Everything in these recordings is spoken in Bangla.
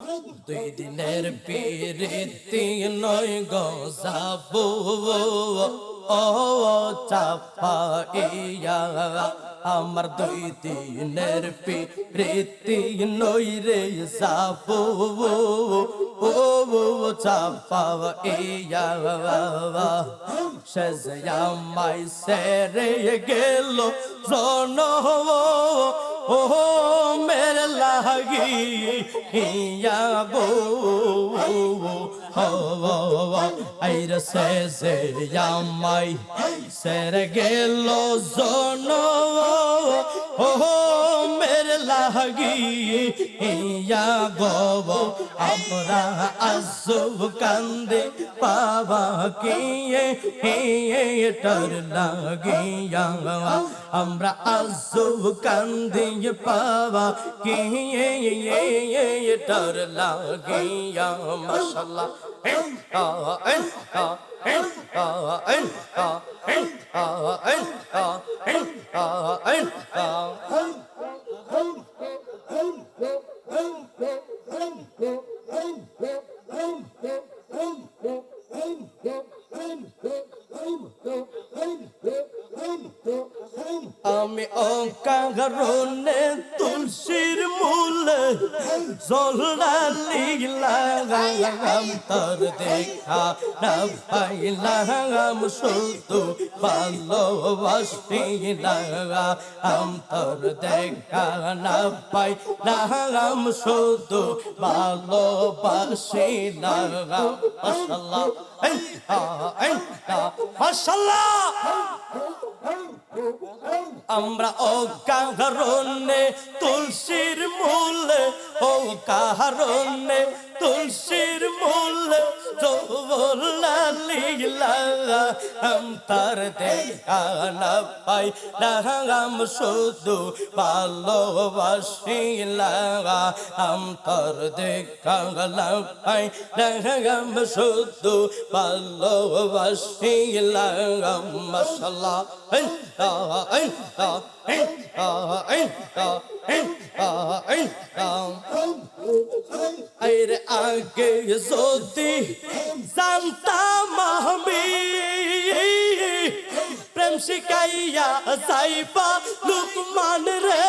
দুই দিনের পিরিতি নয় গজাবো ও চাপাইয়া আমার দুই দিনের পিরিতি নই রে যাবো ও চাপাইয়া সেজয়া মাই সেরে গেল জন ও মেরে লাগি ইয়া গো আইরে সে আমাই সেরে গেল জন ও মেরে লাগি ইয়া গো আমরা আসব কান্দে পাবা কি টর লাগিয়া আমরা আসব কান্দে পাবা কি টর লাগিয়া মাশাআল্লাহ আমি অকারণে তুলসীর মূলে জলডালি লাগাম তোর দেখা না পাইলাম শুধু ভালোবাসি লাগাম তোর দেখা না পাইলাম শুধু ভালোবাসি লাগাম মাশাআল্লাহ মাশাআল্লাহ আমরা ও কারণে তুলসীর মূলে ও কারণে তুলসীর মূলে তার দেখা না পাই রাম শুধু ভালোবাসি লাগাম তোর দেখা না পাই রাম শুধু ভালোবাসি লাগাম মাশাআল্লাহ আরে আগে যদি জানতাম আমি প্রেম শিখাইয়া যাইবা লুকমান রে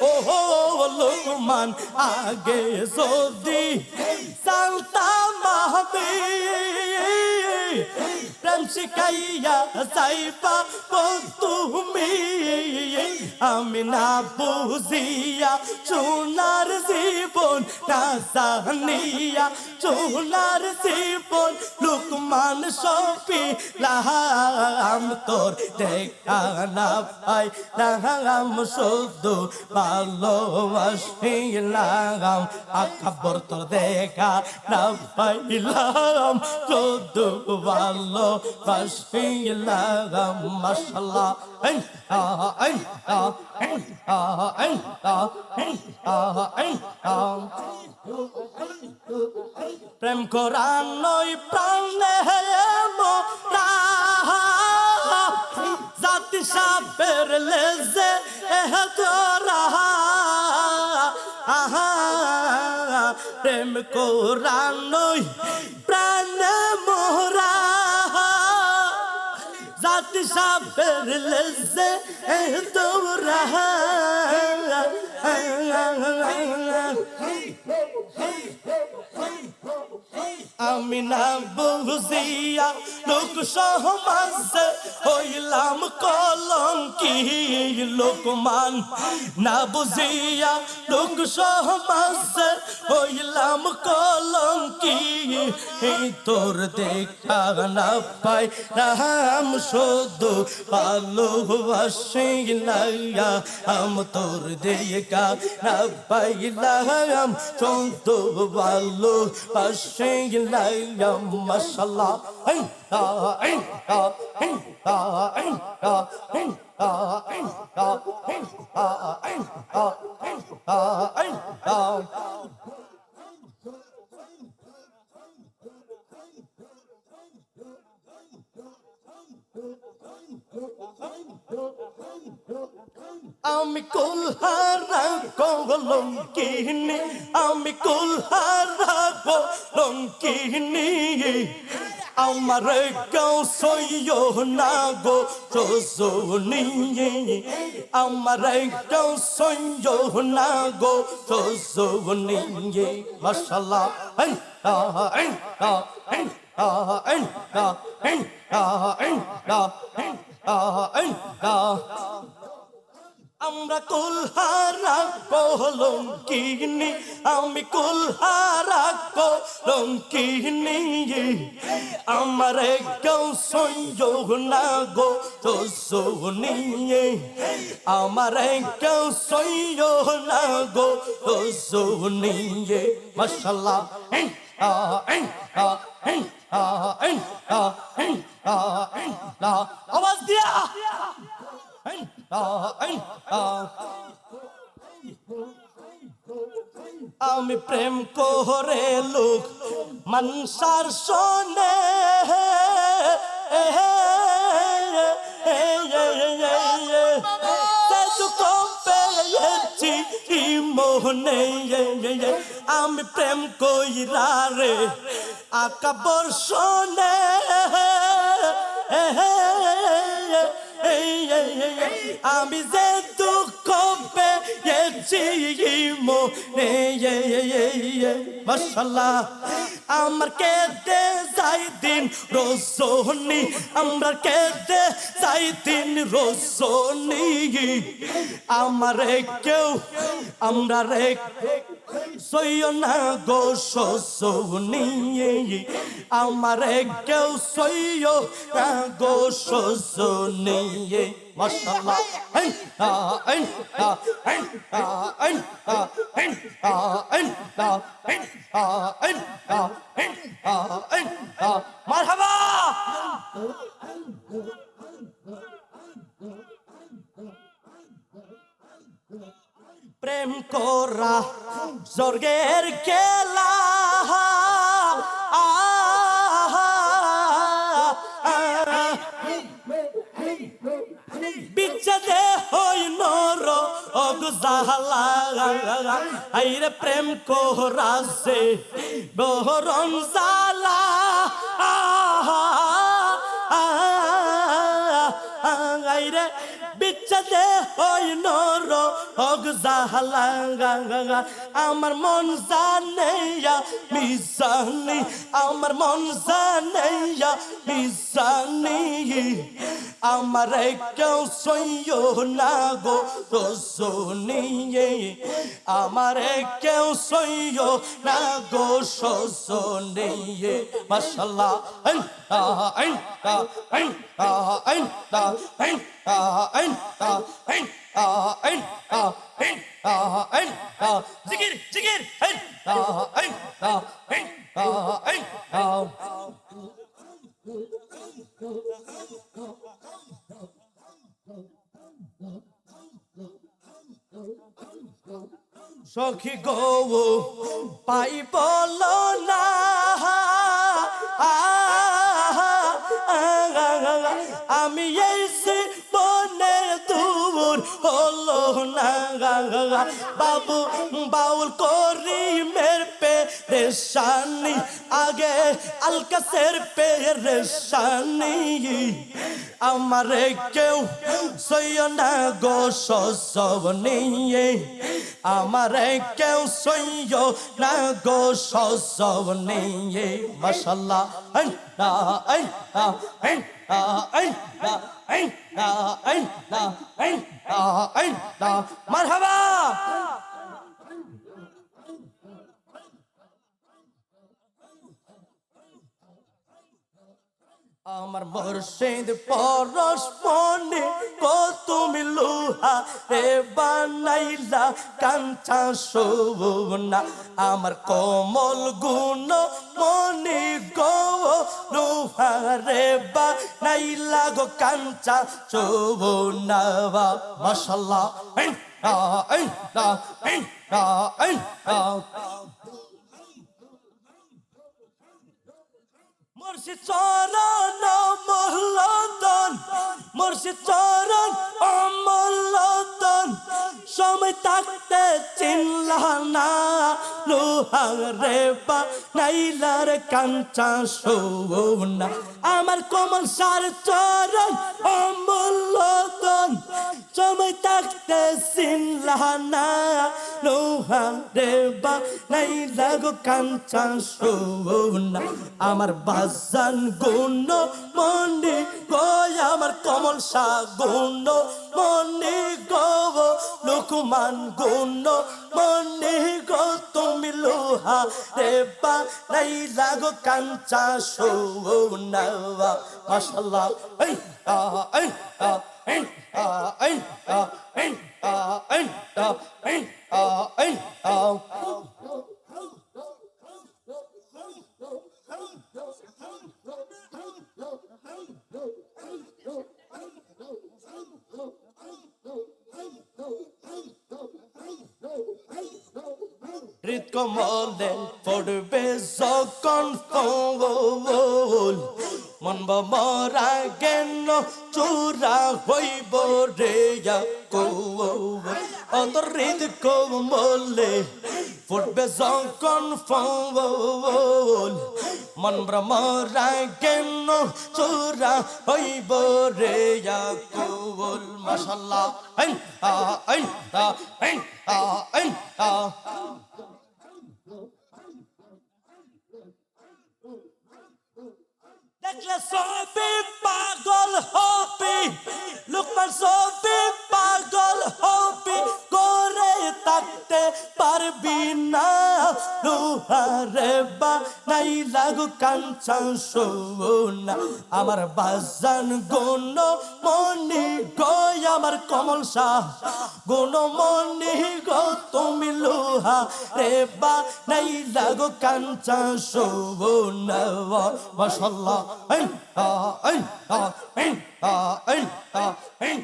ও লুকমান আগে যদি জানতাম আমি প্রেম শিখাইয়া যাইবা তুমি আমি না বুঝিয়া সোনার জীবন না জানিয়া সোনার জীবন লুকমান সপি লাহাম তোর দেখা না পাই লাগাম শুধু ভালোবাসি লাগাম আকাবর তোর দেখা না পাইলাম শুধু ভালোবাসি লাগাম মাশাআল্লাহ প্রেম করান নই প্রাণে মোরা জাতি সাপের লেজে তোরা প্রেম করান নই প্রাণে মোরা জাতি সাপের লেজে তোরা আমি না বুঝিয়া লোক সমাজ হইলাম কলঙ্কি লোকমান না বুঝিয়া লোক সমাজ হইলাম কলঙ্কি তোর দেখা না পাই রাম শুধু ভালোবাসি লাইয়া আম তোর দেখা না পাইলাম শুধু ভালোবাসি লাইয়া মাশাআল্লাহ আমি কুলহারা কলঙ্কিনী আমি কুলহারা কলঙ্কিনী আমার কেউ সইও না গো রজনী আমার কেউ সইও না গো রজনী মাশাআল্লাহ আমরা কুলহারা কলঙ্কিনী আমি কুলহারা কলঙ্কিনী আমার কেউ সইও না গো রজনী আমার কেউ সইও না গো রজনী মাশাআল্লাহ আওয়াজ দিয়া আমি প্রেম করে লোক মনসার শোনে পেয়েছি মোহনে আমি প্রেম কইরা রে আকা বর্ষনে আমি যে দুঃখ পেয়েছি মনে মাশাআল্লাহ আমার কেঁদে যাই দিন রজনী আমরা কেঁদে যাই দিন রজনী আমার কেউ আমরা রে সইও না গো রজনী আমার কেউ সইও না গো রজনী মাশাআল্লাহ মারহাবা প্রেম করা স্বর্গের খেলা বিচ্ছেদে হই নর অগজালা আইরে প্রেম কোরাছে গহরম জালা আইরে বিচ্ছেদে হই নর অগজালা আমার মন জানেয়া মিজানি আমার মন জানেয়া মিজানি আমার কেউ সইও না গো রজনী আমার কেউ সইও না গো রজনী মাশাআল্লাহ জিকির জিকির সখী গো পাই বল না আমি এসে বনে দূর হলো না বাবু বাউল করি মের পেরেশানি আগে আলকাসের পেরেশানি আমার কেউ সইও না গো রজনী আমার কেউ সইও না গো রজনী মাশাআল্লাহ মারহাবা আমার মুর্শিদ পরশ মনে কো তুমি লোহা রে বানাইলা কাঞ্চা সোনা আমার কোমল গুণ মনে গো লোহা রে বানাইলা গো কাঞ্চা সোনা মাশাআল্লাহ মুর্শিদ চরণ অমলদন মুর্শিদ চরণ অমলদন সময় থাকতে চিনলা না লোহারে বা নাইলার কাঞ্চা সোনা আমার কমল সার চরণ অমূল্য ধন সময় থাকতে চিনলা না লোহারে বা নাইলা গো কাঞ্চা সোনা আমার বাজান গুণ মনি গো আমার কমল সা গুণ মনি গো লোকমান গুণ মনি গো তুমি লোহা রে বা নাইলা গো কাঞ্চা সোনা মাশাআল্লাহ এই এই এই এই এই এই হৃদ কমলে পড়বে যখন ফুল মন মরা জ্ঞান চূড়া হইব রে অন্তর হৃদ কমলে পড়বে যখন ফুল মন মরা জ্ঞান চূড়া হইব রে কুল মাশাআল্লাহ এই এই এই এই দেখলে সবে পাগল হবি লোকমান সবে পাগল হবি করে থাকতে পারবি না লোহারে বা নাই লাগু কাঞ্চা সোনা আমার বাজান গুণ মনি গো আমার কমল শাহ গুণ মনি গো তুমি লোহা রে বা নাই লাগু কাঞ্চা সোনা মাশাআল্লাহ এই এই এই এই এই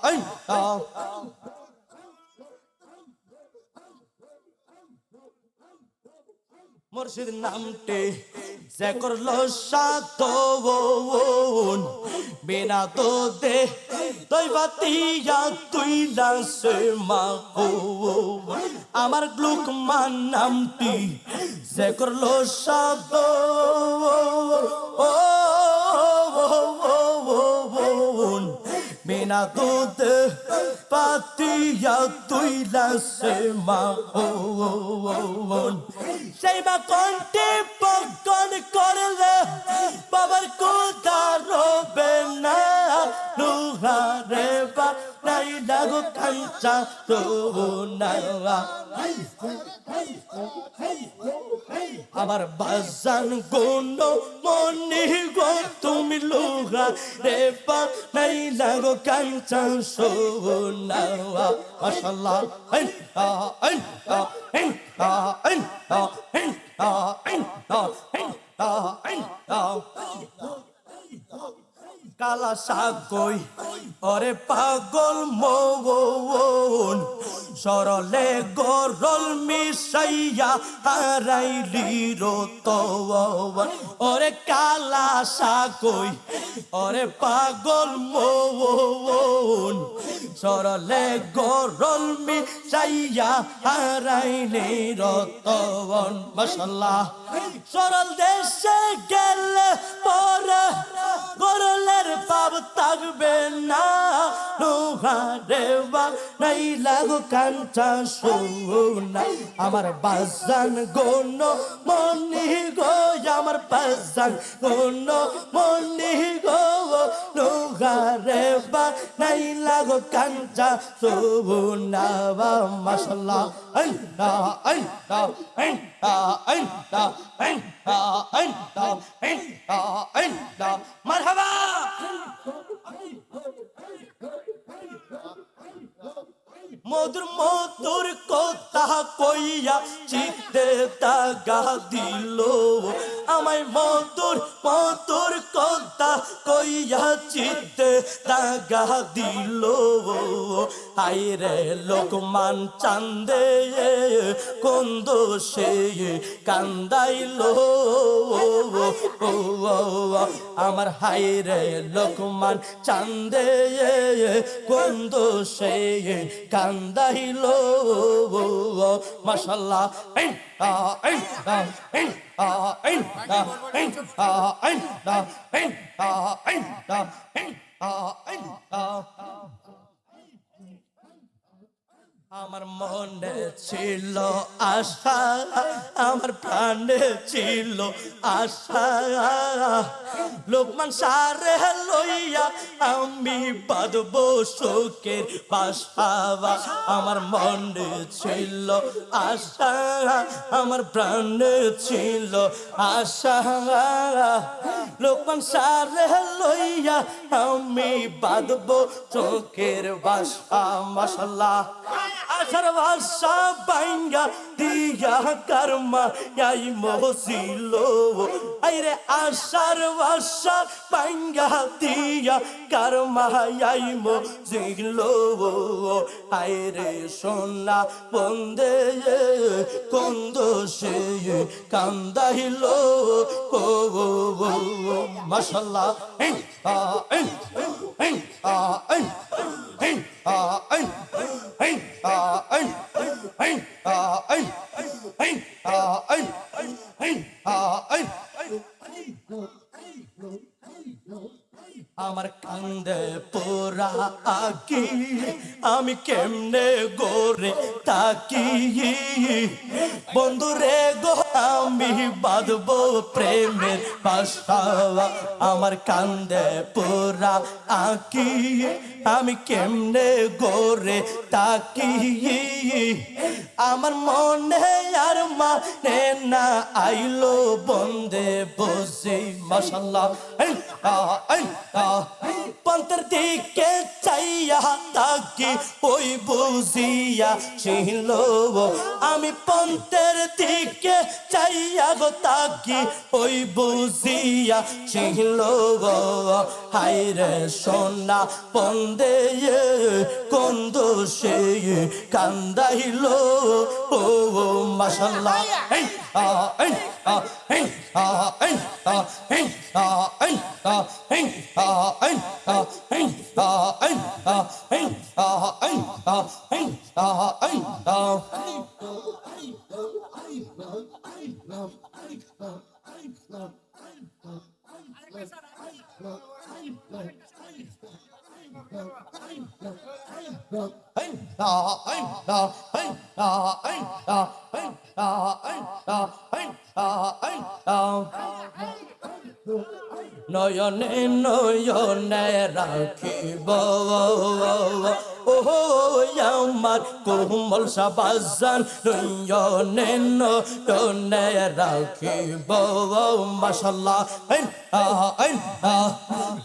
এই মুর্শিদ নামটি যে করলো সাধন বিনা তো দে দৈবাতিয়া তুইলা সে মা আমার লোকমান নামটি যে করলো সাধন বিনা দুধ পাতিয়া তুইলা সে মা সেই মা কণ্ঠে পকন করলে বাবার কোথা রবে না লোহারে বা নাই লাগো কাঞ্চা তো না আমার বাজান গুণ মনি গো তুমি লোহা রে বা নাই লাগো কাঞ্চা সোনা মাশাআল্লাহ এই এই এই এই কালা সাগই ওরে পাগল মন সরলে গরল মিশাইয়া হারাইলি রত ওরে কালা সাগই ওরে পাগল মন সরলে গরল মিশাইয়া হারাইলি রতন মাশাআল্লাহ সরল দেশে গেলে পরে গরলের পাব থাকবে না লোহারে বা নাই লাগো কাঞ্চা সোনা আমার বাজান গুণ মনি গো আমার বাজান গুণ মনি গো লোহারে বা নাই লাগো কাঞ্চা সোনা মাশাআল্লাহ এই এই এই এই এই এই মারহাবা মধুর মধুর কথা কইয়া চিতে দাগা দিল আমায় মধুর মধুর কথা কইয়া চিতে দাগা দিল আইরে লোকমান চান্দে কোন দোষে কান্দাইলো আমার হাইরে লোকমান চান্দে কোন দোষে কান্দাইলো মাশাআল্লাহ আমার মনে ছিল আশা আমার প্রাণে ছিল আশা লোকমান সারে লইয়া আমি বাঁধব শোকের বাসা আমার মনে ছিল আশা আমার প্রাণে ছিল আশা লোকমান সারে লইয়া আমি বাঁধব চোখের বাসা মাশাআল্লাহ আশার ভাষা বাইঙ্গা দিয়া কর্মা যাই মহসিল আইরে আশার ভাষা বাইঙ্গা দিয়া কর্মা যাই মহসিল আইরে সোনা বন্দে কোন দোষে কান্দাইল মাশাআল্লাহ আমার কান্দে পোরা আকি আমি কেমনে গোরে তাকি বন্ধুরে গো আমি বাঁধব প্রেমের বাসা আমার কান্দে পোরা আকি আমি কেমনে গোরে তাকি আমার মনে আর মানে না আইলো বন্দে বসে মাশাআল্লাহ পন্থের দিকে চাইয়া তাকি ওই বুঝিয়া ছিল আমি পন্থের দিকে চাইয়া গো তাকি ওই বুঝিয়া ছিল হাইরে সোনা পন্দে কোন দোষে কান্দাইল মাশাআল্লাহ নয়নে নয়নে রাখিব ও আমার কোমল সাবাজান নয়নে নয়নে রাখিব মাশাআল্লাহ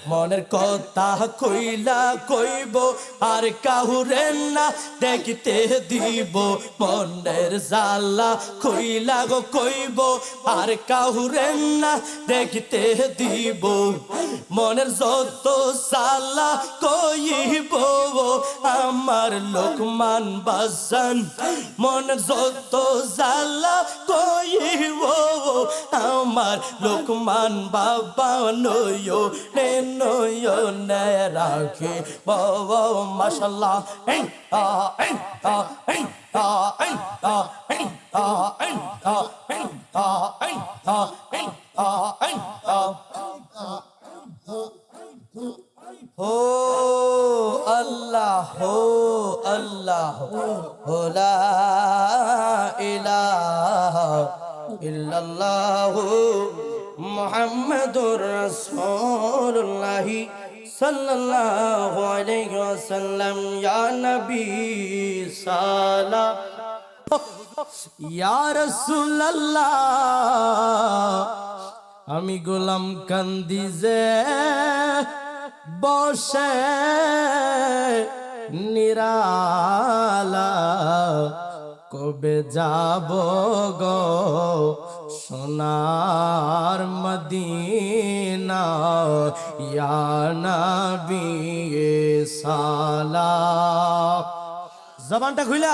মনের কথা কইলা কইব আর কাহুরে না দেখতে দিব মনের জালা কইলা গো কইব আর কাহুরে না দেখতে দিব মনের যত জালা কইব আমার লোকমান বাজান মনের যত জালা কইব আমার লোকমান বাবা নয়নে রাখে বাবা মাশাআল্লাহ हो अल्लाह हो ला इलाहा इल्लल्लाह मुहम्मदुर रसूलुल्लाह सल्लल्लाहु अलैहि वसल्लम या नबी साला या रसूलल्लाह আমি গোলাম কান্দি যে বসে নিরালা কবে যাব গো সোনার মদিনা ইয়া নবী সালাম জবানটা খুইলা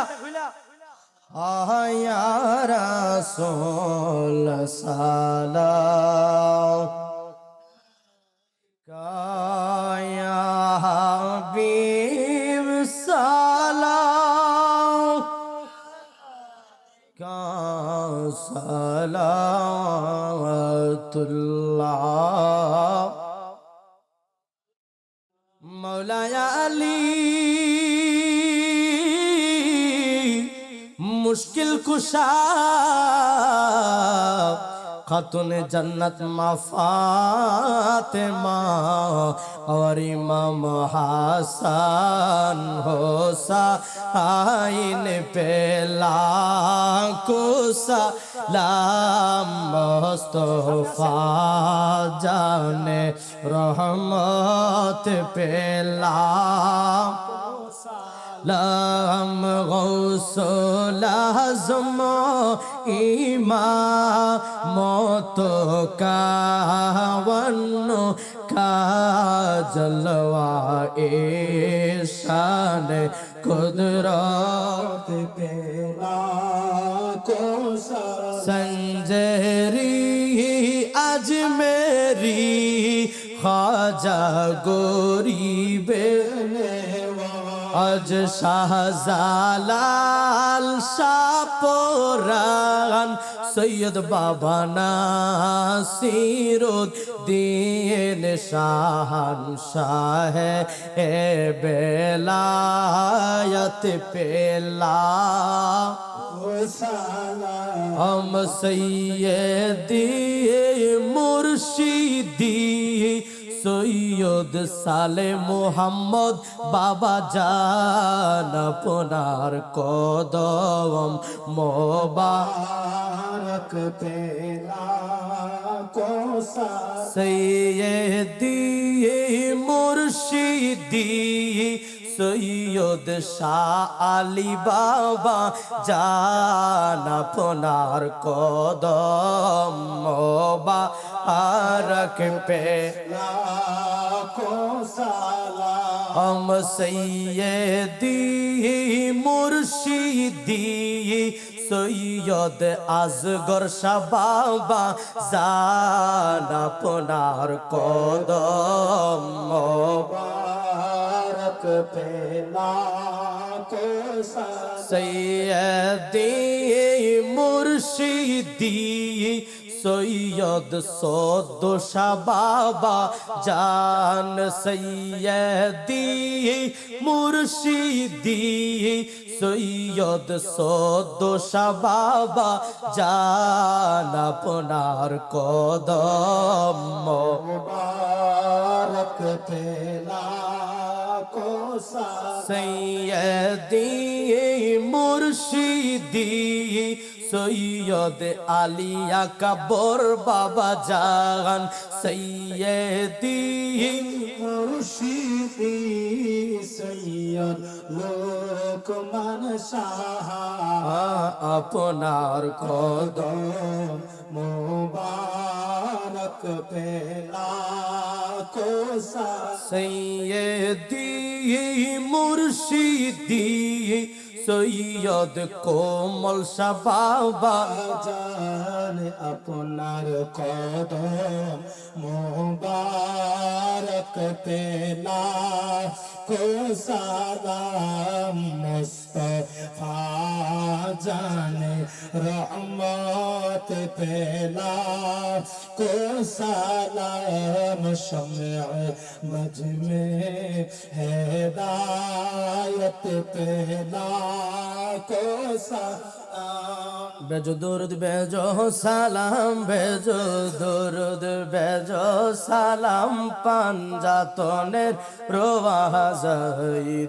ইয়া রাসূল সালাম ইয়া হাবিব সালাম সালাওয়াতুল্লাহ মৌলায়া আলী মুশকিল কুশা খাতুনে জান্নাত মা ফাতেমা और इमाम हासन हुसैन पे लाखों सलाम मुस्तफा जाने रहमत पे लाखों सलाम गौसुल आज़म इमामत का वन्नो का जलवा शान कुदरत पे लाखों संजरी अजमेरी ख्वाजा गोरीबे अज शाहजालाल शाहपुरान सैयद बाबा नासिरुद्दीन शाहनशाह ए बेलायत पेला हम सैयदी मुर्शिदी सैयद साले मोहम्मद बाबा जान पुनार कदम मोबारक पेला सैयदी मुर्शिदी सैयद शाह आली बाबा जान पुनार कदम मोबारक पे हम सैयदी मुर्शिदी सैयद असगर शाह बाबा जान पुनार कदम मोबारक पे सैयदी मुर्शिदी सैयद सौदो शाह बाबा जान सैयदी मुर्शिदी सैयद सौदो शाह बाबा जान अपनार कदम मुबारक पेला सैयदी मुर्शिदी सैयद आलिया कबर बाबा जान सैयदी मुर्शिदी सैयद लोकमान शाह अपनार कदम मुबारक पेला सैयदी मुर्शिदी सैयद कोमल शाह बाबा जान अपनार कदम मुबारक पेला को सलाम मुस्तफा जान रहमत पेला को सलाम शम्अ मजमे हिदायत पेला को बेजो दुरुद बेजो सालाम बेजो दुरुद बेजो सालाम पांजातনের প্রবাহ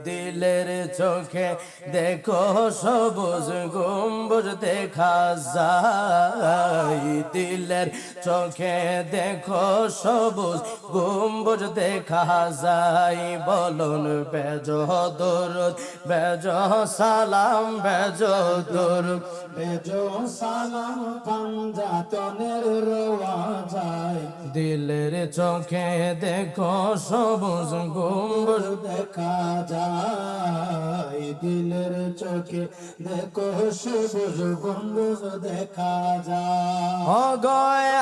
দিলের চোখে দেখো সবুজ গম্বুজ দেখা যায় দিলের চোখে দেখো সবুজ গম্বুজ দেখা যায় বলুন বেজো দুরুদ বেজো সালাম বেজো দুরুদ বেজো সালাম পাঞ্জাতনের রোয়া যায় দিলের চোখে দেখো সবুজ গম্বুজ দেখা যায় দিলের চোখে দেখো সবুজ গম্বুজ দেখা যায় অগয়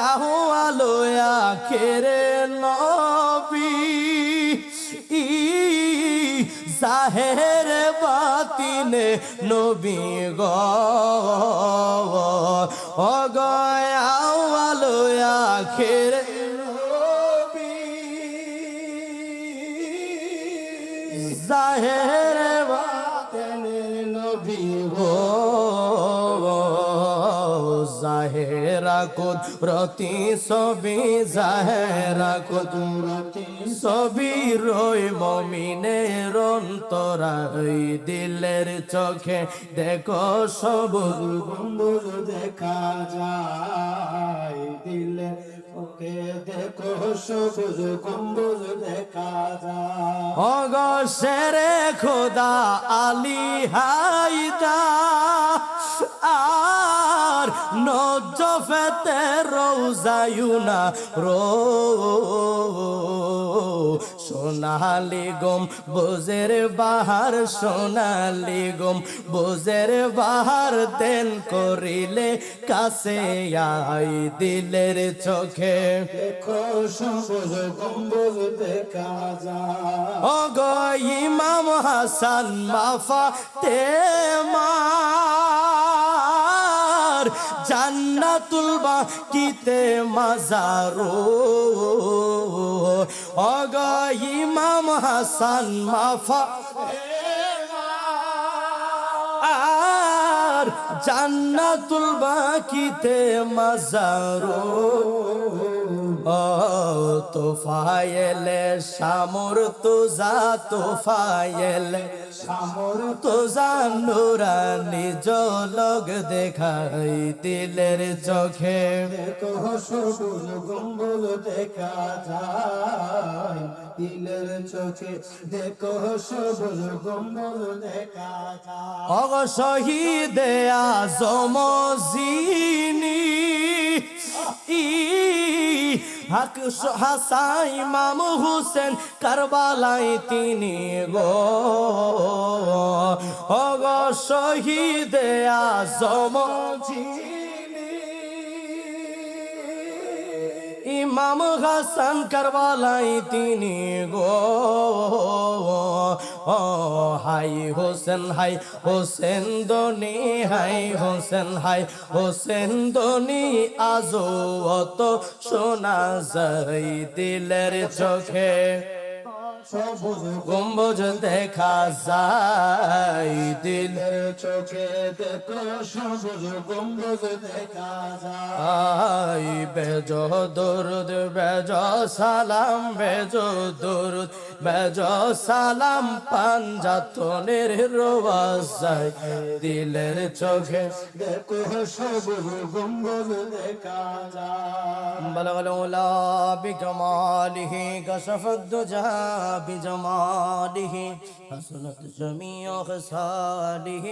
আলোয়া খেরে নবী জাহের বাতিনে নবী গো অগয় আলোয়া খেরে জাহের বাতিনে নবী গো জাহেরা কুদরতি ছবি জাহেরা কুদরতি ছবি রই মমিনের অন্তরাই দিলের চোখে দেখো সবুজ গম্বুজ দেখা যায় দিলে ওকে দেখো সবুজ গম্বুজ দেখা যায় অগসেরে খোদা আলী হায়দা আর নজফেতে রোজায়ুনা রো সোনালি গম বোজের বাহার সোনালি গম বোজের বাহার দেন করিলে কাছে আই দিলের চোখে দেখো সবুজ গম্বুজ দেখা যায় ওগো ইমাম হাসান মাফা তেমার জান্নাতুল বাকিতে মাজারো ওগো ইমাম হাসান মাফা আর জান্নাতুল বাকিতে মাজারো তোফায়েলে শামর তুজা তোফায়েলে সামর তুজা নুরানি জলগ দেখাই দিলের চোখে দেখো সবুজ গম্বুজ দেখা যায় দিলের চোখে দেখো সবুজ গম্বুজ দেখা যায় অগ শহীদে আজম জিনি হক হাসান ইমাম হুসেন কারবালাই তিনি গো অগ শহীদে আজম ইমাম হাসান কারবালাই তিনি গো হাই হোসেন দনি হাই হোসেন দনি আজো অত শোনা যায় দিলের চোখে সবুজ গম্বুজ দেখা যায় দিলের চোখে দেখো সবুজ গম্বুজ দেখা যায় আই বেজো দরুদ বেজো সালাম বেজো দরুদ বেজো সালাম পাঞ্জাতনের রোয়াজ যায় দিলের চোখে দেখো সবুজ গম্বুজ দেখা যায় بلغ العلا بكماله كشف الدجى بجماله حسنت جميع خصاله